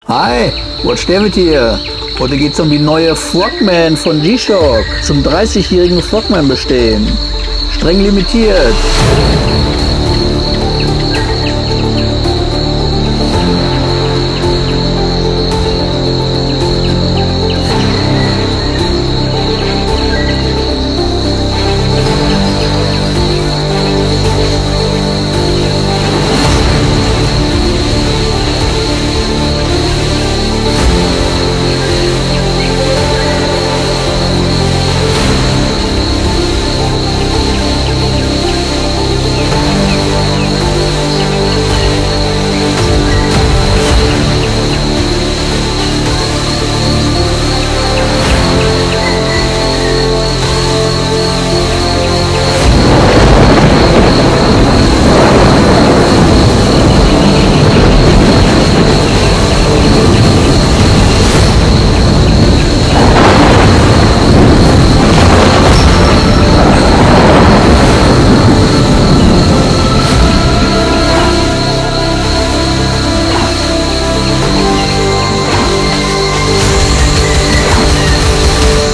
Hi, what's der mit dir? Heute geht's um die neue Frogman von G-Shock. Zum 30-jährigen Frogman bestehen. Streng limitiert.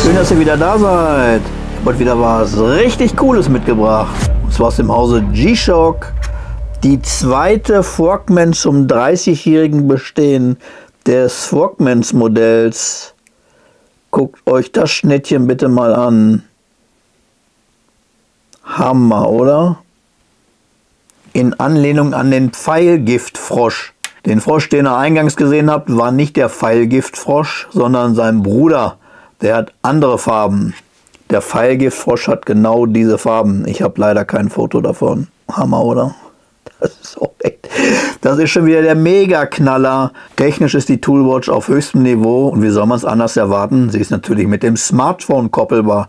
Schön, dass ihr wieder da seid. Ich habe heute wieder was richtig Cooles mitgebracht. Und zwar aus dem Hause G-Shock. Die zweite Frogman zum 30-jährigen Bestehen des Frogmans Modells. Guckt euch das Schnittchen bitte mal an. Hammer, oder? In Anlehnung an den Pfeilgiftfrosch. Den Frosch, den ihr eingangs gesehen habt, war nicht der Pfeilgiftfrosch, sondern sein Bruder. Der hat andere Farben. Der Pfeilgiftfrosch hat genau diese Farben. Ich habe leider kein Foto davon. Hammer, oder? Das ist auch echt. Das ist schon wieder der Mega-Knaller. Technisch ist die Toolwatch auf höchstem Niveau. Und wie soll man es anders erwarten? Sie ist natürlich mit dem Smartphone koppelbar.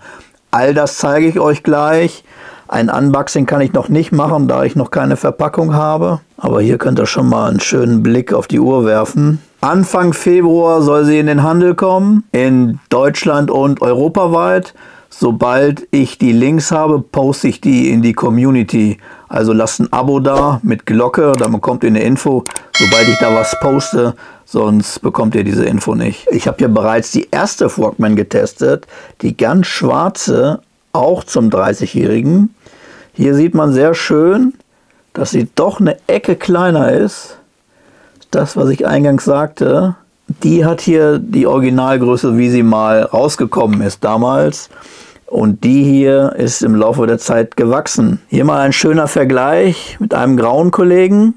All das zeige ich euch gleich. Ein Unboxing kann ich noch nicht machen, da ich noch keine Verpackung habe. Aber hier könnt ihr schon mal einen schönen Blick auf die Uhr werfen. Anfang Februar soll sie in den Handel kommen, in Deutschland und europaweit. Sobald ich die Links habe, poste ich die in die Community. Also lasst ein Abo da mit Glocke, dann bekommt ihr eine Info, sobald ich da was poste, sonst bekommt ihr diese Info nicht. Ich habe hier bereits die erste Frogman getestet, die ganz schwarze, auch zum 30-jährigen. Hier sieht man sehr schön, dass sie doch eine Ecke kleiner ist. Das, was ich eingangs sagte, die hat hier die Originalgröße, wie sie mal rausgekommen ist damals. Und die hier ist im Laufe der Zeit gewachsen. Hier mal ein schöner Vergleich mit einem grauen Kollegen.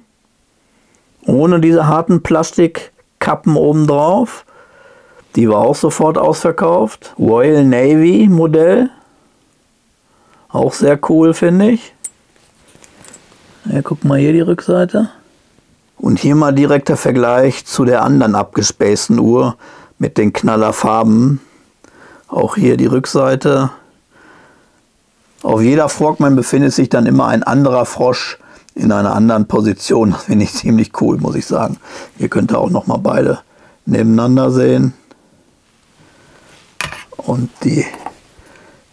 Ohne diese harten Plastikkappen obendrauf. Die war auch sofort ausverkauft. Royal Navy Modell. Auch sehr cool, finde ich. Ja, guck mal hier die Rückseite. Und hier mal direkter Vergleich zu der anderen abgespaceden Uhr mit den Knallerfarben. Auch hier die Rückseite. Auf jeder Frogman befindet sich dann immer ein anderer Frosch in einer anderen Position. Das finde ich ziemlich cool, muss ich sagen. Hier könnt ihr auch noch mal beide nebeneinander sehen. Und die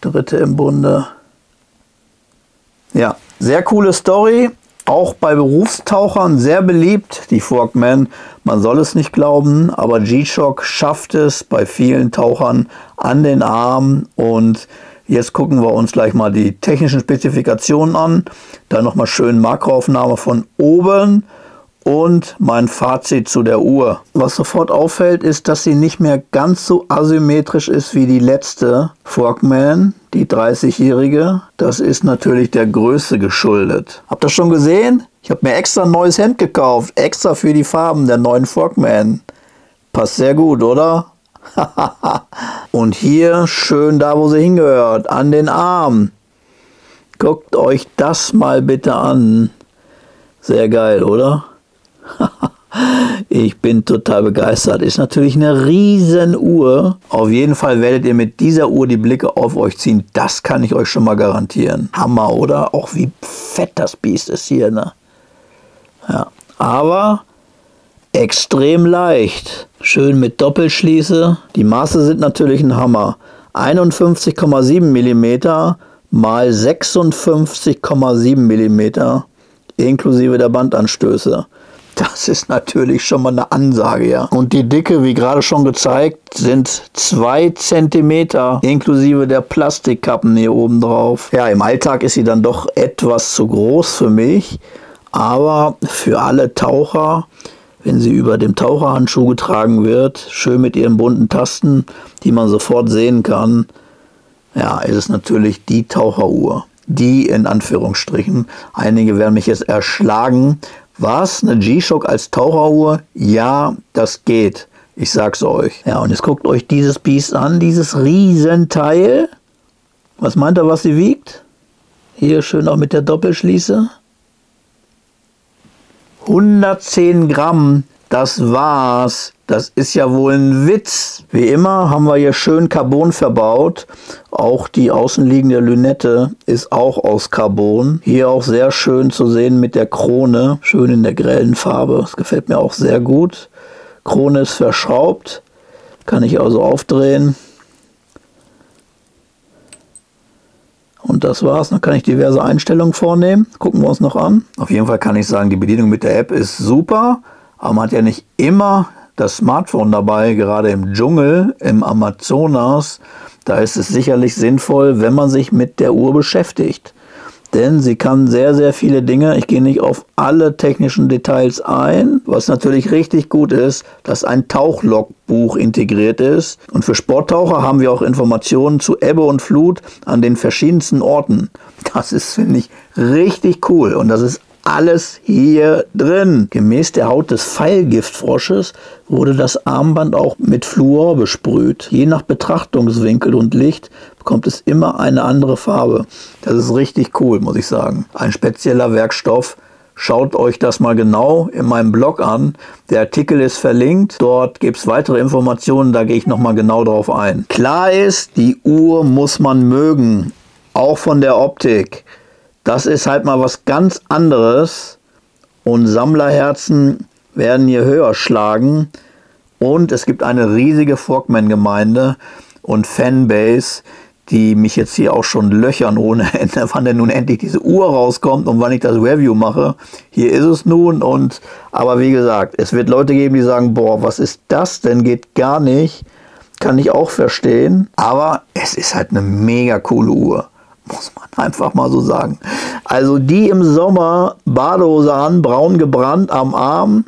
dritte im Bunde. Ja, sehr coole Story. Auch bei Berufstauchern sehr beliebt, die Frogman. Man soll es nicht glauben, aber G-Shock schafft es bei vielen Tauchern an den Arm. Und jetzt gucken wir uns gleich mal die technischen Spezifikationen an. Dann nochmal schön Makroaufnahme von oben und mein Fazit zu der Uhr. Was sofort auffällt, ist, dass sie nicht mehr ganz so asymmetrisch ist wie die letzte Frogman, die 30-jährige. Das ist natürlich der Größe geschuldet. Habt ihr schon gesehen? Ich habe mir extra ein neues Hemd gekauft, extra für die Farben der neuen Frogman. Passt sehr gut, oder? Und hier schön da, wo sie hingehört, an den Arm. Guckt euch das mal bitte an. Sehr geil, oder? Ich bin total begeistert. Ist natürlich eine riesen Uhr. Auf jeden Fall werdet ihr mit dieser Uhr die Blicke auf euch ziehen. Das kann ich euch schon mal garantieren. Hammer, oder? Auch wie fett das Biest ist hier, ne? Ja, aber extrem leicht. Schön mit Doppelschließe. Die Maße sind natürlich ein Hammer. 51,7 mm mal 56,7 mm inklusive der Bandanstöße. Das ist natürlich schon mal eine Ansage, ja. Und die Dicke, wie gerade schon gezeigt, sind 2 cm inklusive der Plastikkappen hier oben drauf. Ja, im Alltag ist sie dann doch etwas zu groß für mich, aber für alle Taucher, wenn sie über dem Taucherhandschuh getragen wird, schön mit ihren bunten Tasten, die man sofort sehen kann, ja, ist es natürlich die Taucheruhr. Die in Anführungsstrichen. Einige werden mich jetzt erschlagen. Was? Eine G-Shock als Taucheruhr? Ja, das geht. Ich sag's euch. Ja, und jetzt guckt euch dieses Biest an, dieses Riesenteil. Was meint ihr, was sie wiegt? Hier schön auch mit der Doppelschließe. 110 Gramm. Das war's. Das ist ja wohl ein Witz. Wie immer haben wir hier schön Carbon verbaut. Auch die außenliegende Lünette ist auch aus Carbon. Hier auch sehr schön zu sehen mit der Krone. Schön in der grellen Farbe. Das gefällt mir auch sehr gut. Krone ist verschraubt. Kann ich also aufdrehen. Und das war's. Dann kann ich diverse Einstellungen vornehmen. Gucken wir uns noch an. Auf jeden Fall kann ich sagen, die Bedienung mit der App ist super. Aber man hat ja nicht immer das Smartphone dabei, gerade im Dschungel, im Amazonas. Da ist es sicherlich sinnvoll, wenn man sich mit der Uhr beschäftigt. Denn sie kann sehr, sehr viele Dinge. Ich gehe nicht auf alle technischen Details ein. Was natürlich richtig gut ist, dass ein Tauchlogbuch integriert ist. Und für Sporttaucher haben wir auch Informationen zu Ebbe und Flut an den verschiedensten Orten. Das ist, finde ich, richtig cool. Und das ist alles hier drin. Gemäß der Haut des Pfeilgiftfrosches wurde das Armband auch mit Fluor besprüht. Je nach Betrachtungswinkel und Licht bekommt es immer eine andere Farbe. Das ist richtig cool, muss ich sagen. Ein spezieller Werkstoff. Schaut euch das mal genau in meinem Blog an. Der Artikel ist verlinkt. Dort gibt es weitere Informationen, da gehe ich nochmal genau drauf ein. Klar ist, die Uhr muss man mögen. Auch von der Optik. Das ist halt mal was ganz anderes und Sammlerherzen werden hier höher schlagen. Und es gibt eine riesige Frogman-Gemeinde und Fanbase, die mich jetzt hier auch schon löchern ohne Ende, wann denn nun endlich diese Uhr rauskommt und wann ich das Review mache. Hier ist es nun, aber wie gesagt, es wird Leute geben, die sagen, boah, was ist das denn, geht gar nicht. Kann ich auch verstehen, aber es ist halt eine mega coole Uhr. Muss man einfach mal so sagen. Also die im Sommer, Badehose an, braun gebrannt am Arm.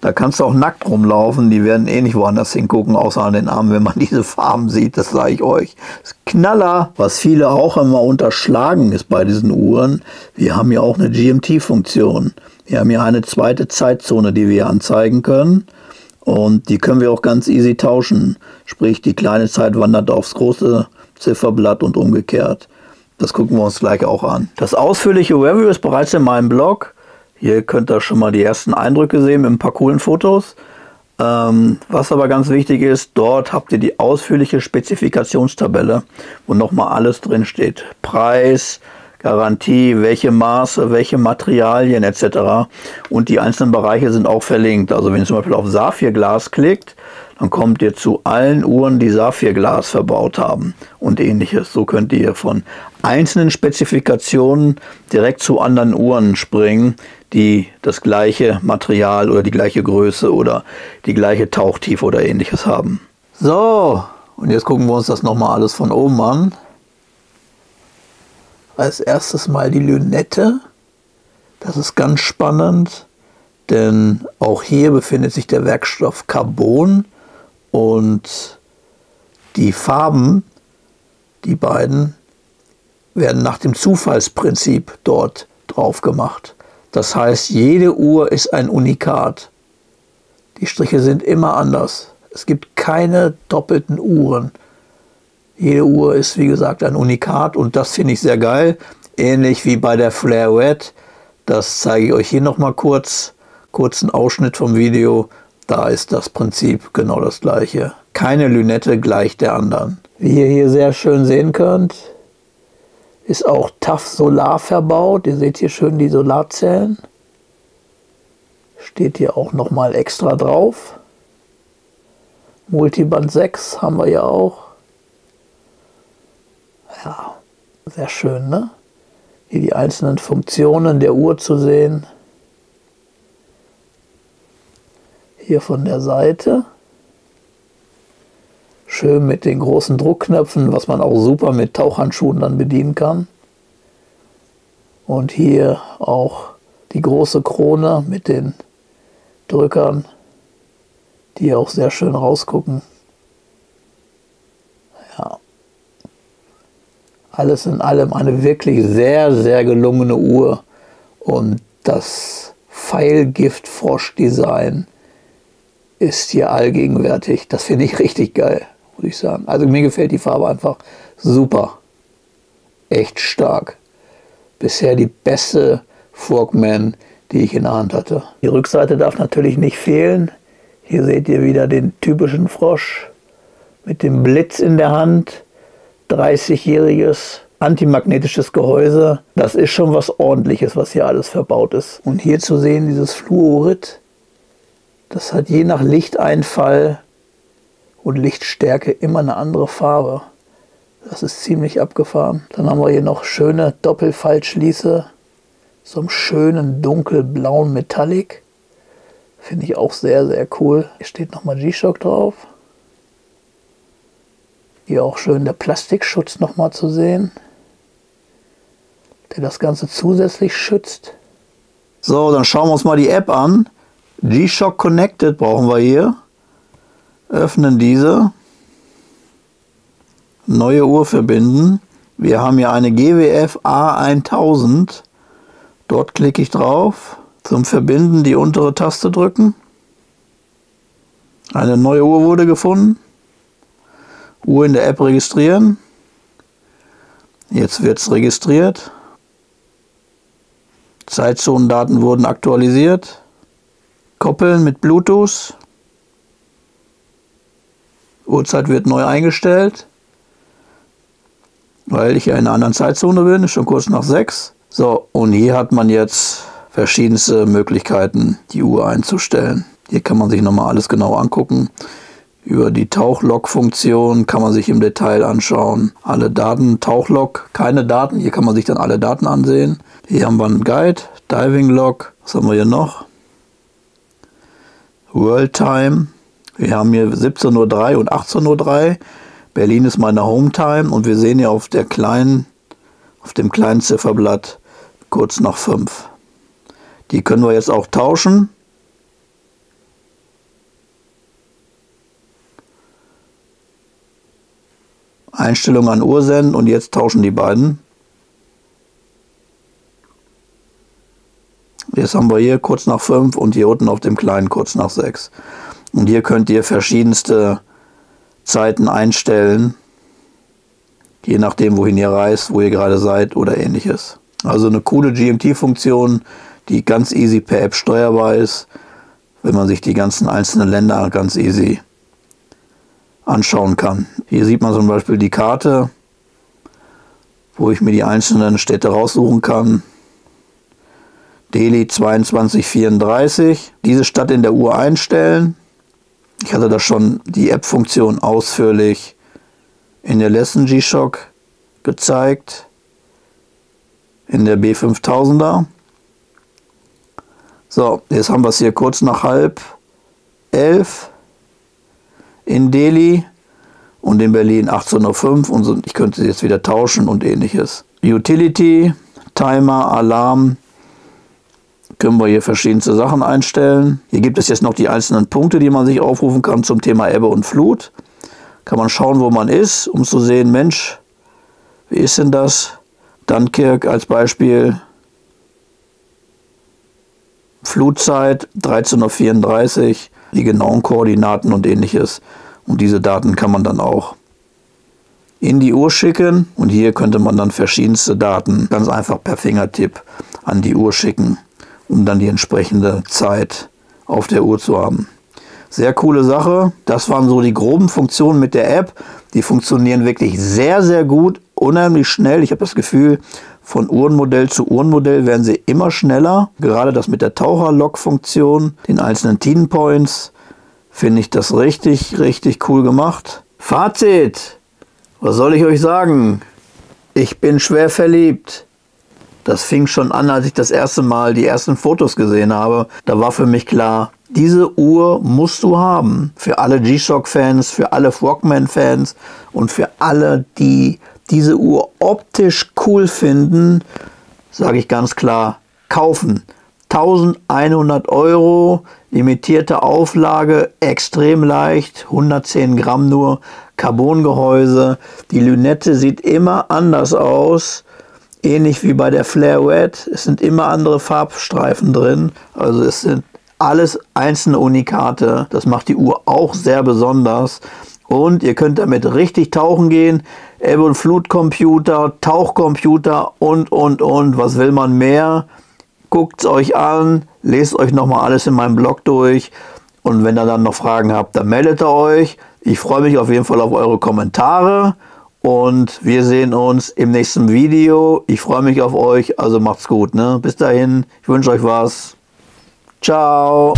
Da kannst du auch nackt rumlaufen. Die werden eh nicht woanders hingucken, außer an den Armen, wenn man diese Farben sieht. Das sage ich euch. Das ist Knaller. Was viele auch immer unterschlagen ist bei diesen Uhren. Wir haben ja auch eine GMT-Funktion. Wir haben ja eine zweite Zeitzone, die wir anzeigen können. Und die können wir auch ganz easy tauschen. Sprich, die kleine Zeit wandert aufs große Zifferblatt und umgekehrt. Das gucken wir uns gleich auch an. Das ausführliche Review ist bereits in meinem Blog. Hier könnt ihr schon mal die ersten Eindrücke sehen mit ein paar coolen Fotos. Was aber ganz wichtig ist, dort habt ihr die ausführliche Spezifikationstabelle, wo nochmal alles drin steht. Preis, Garantie, welche Maße, welche Materialien etc. Und die einzelnen Bereiche sind auch verlinkt. Also wenn ihr zum Beispiel auf Saphirglas klickt, dann kommt ihr zu allen Uhren, die Saphirglas verbaut haben und ähnliches. So könnt ihr von einzelnen Spezifikationen direkt zu anderen Uhren springen, die das gleiche Material oder die gleiche Größe oder die gleiche Tauchtiefe oder ähnliches haben. So, und jetzt gucken wir uns das nochmal alles von oben an. Als erstes mal die Lünette. Das ist ganz spannend, denn auch hier befindet sich der Werkstoff Carbon. Und die Farben, die beiden, werden nach dem Zufallsprinzip dort drauf gemacht. Das heißt, jede Uhr ist ein Unikat. Die Striche sind immer anders. Es gibt keine doppelten Uhren. Jede Uhr ist, wie gesagt, ein Unikat und das finde ich sehr geil. Ähnlich wie bei der Flair Red. Das zeige ich euch hier nochmal kurzen Ausschnitt vom Video. Da ist das Prinzip genau das gleiche. Keine Lünette gleich der anderen. Wie ihr hier sehr schön sehen könnt, ist auch TAF Solar verbaut. Ihr seht hier schön die Solarzellen. Steht hier auch nochmal extra drauf. Multiband 6 haben wir ja auch. Ja, sehr schön, ne? Hier die einzelnen Funktionen der Uhr zu sehen. Hier von der Seite. Schön mit den großen Druckknöpfen, was man auch super mit Tauchhandschuhen dann bedienen kann. Und hier auch die große Krone mit den Drückern, die auch sehr schön rausgucken. Ja. Alles in allem eine wirklich sehr, sehr gelungene Uhr. Und das Pfeilgift-Frosch-Design ist hier allgegenwärtig. Das finde ich richtig geil, muss ich sagen. Also mir gefällt die Farbe einfach super. Echt stark. Bisher die beste Frogman, die ich in der Hand hatte. Die Rückseite darf natürlich nicht fehlen. Hier seht ihr wieder den typischen Frosch mit dem Blitz in der Hand. 30-jähriges antimagnetisches Gehäuse. Das ist schon was Ordentliches, was hier alles verbaut ist. Und hier zu sehen dieses Fluorid. Das hat je nach Lichteinfall und Lichtstärke immer eine andere Farbe. Das ist ziemlich abgefahren. Dann haben wir hier noch schöne Doppelfaltschließe. So einem schönen dunkelblauen Metallic. Finde ich auch sehr, sehr cool. Hier steht nochmal G-Shock drauf. Hier auch schön der Plastikschutz nochmal zu sehen, der das Ganze zusätzlich schützt. So, dann schauen wir uns mal die App an. G-Shock Connected brauchen wir hier. Öffnen diese. Neue Uhr verbinden. Wir haben hier eine GWF A1000. Dort klicke ich drauf. Zum Verbinden die untere Taste drücken. Eine neue Uhr wurde gefunden. Uhr in der App registrieren. Jetzt wird es registriert. Zeitzonendaten wurden aktualisiert. Koppeln mit Bluetooth. Uhrzeit wird neu eingestellt, weil ich ja in einer anderen Zeitzone bin, ist schon kurz nach 6. So, und hier hat man jetzt verschiedenste Möglichkeiten, die Uhr einzustellen. Hier kann man sich nochmal alles genau angucken. Über die Tauchlog-Funktion kann man sich im Detail anschauen. Alle Daten, Tauchlog, keine Daten. Hier kann man sich dann alle Daten ansehen. Hier haben wir einen Guide, Diving Log. Was haben wir hier noch? World Time. Wir haben hier 17:03 Uhr und 18:03 Uhr. Berlin ist meine Home Time und wir sehen hier auf dem kleinen Zifferblatt kurz nach 5. Die können wir jetzt auch tauschen. Einstellung an Uhr senden und jetzt tauschen die beiden. Jetzt haben wir hier kurz nach 5 und hier unten auf dem kleinen kurz nach 6. Und hier könnt ihr verschiedenste Zeiten einstellen, je nachdem wohin ihr reist, wo ihr gerade seid oder ähnliches. Also eine coole GMT-Funktion, die ganz easy per App steuerbar ist, wenn man sich die ganzen einzelnen Länder ganz easy anschauen kann. Hier sieht man zum Beispiel die Karte, wo ich mir die einzelnen Städte raussuchen kann. Delhi 2234. Diese Stadt in der Uhr einstellen. Ich hatte das schon die App-Funktion ausführlich in der letzten G-Shock gezeigt. In der B5000er. So, jetzt haben wir es hier kurz nach 10:30 in Delhi und in Berlin 18:05 Uhr und ich könnte sie jetzt wieder tauschen und ähnliches. Utility, Timer, Alarm, können wir hier verschiedenste Sachen einstellen. Hier gibt es jetzt noch die einzelnen Punkte, die man sich aufrufen kann zum Thema Ebbe und Flut. Kann man schauen, wo man ist, um zu sehen, Mensch, wie ist denn das? Dunkirk als Beispiel. Flutzeit 13:34 Uhr, die genauen Koordinaten und ähnliches. Und diese Daten kann man dann auch in die Uhr schicken. Und hier könnte man dann verschiedenste Daten ganz einfach per Fingertipp an die Uhr schicken, um dann die entsprechende Zeit auf der Uhr zu haben. Sehr coole Sache. Das waren so die groben Funktionen mit der App. Die funktionieren wirklich sehr, sehr gut, unheimlich schnell. Ich habe das Gefühl, von Uhrenmodell zu Uhrenmodell werden sie immer schneller. Gerade das mit der Taucher-Log-Funktion, den einzelnen Teen Points, finde ich das richtig, richtig cool gemacht. Fazit: Was soll ich euch sagen? Ich bin schwer verliebt. Das fing schon an, als ich das erste Mal die ersten Fotos gesehen habe. Da war für mich klar, Diese Uhr musst du haben. Für alle G-Shock-Fans, für alle Frogman-Fans und für alle, die diese Uhr optisch cool finden, sage ich ganz klar, kaufen. 1100 €, limitierte Auflage, extrem leicht, 110 Gramm nur, Carbongehäuse. Die Lünette sieht immer anders aus, ähnlich wie bei der Flare Red. Es sind immer andere Farbstreifen drin, also es sind alles einzelne Unikate. Das macht die Uhr auch sehr besonders. Und ihr könnt damit richtig tauchen gehen. Ebbe- und Flutcomputer, Tauchcomputer und. Was will man mehr? Guckt es euch an, lest euch nochmal alles in meinem Blog durch. Und wenn ihr dann noch Fragen habt, dann meldet ihr euch. Ich freue mich auf jeden Fall auf eure Kommentare. Und wir sehen uns im nächsten Video. Ich freue mich auf euch, also macht's gut, ne? Bis dahin, ich wünsche euch was. Ciao.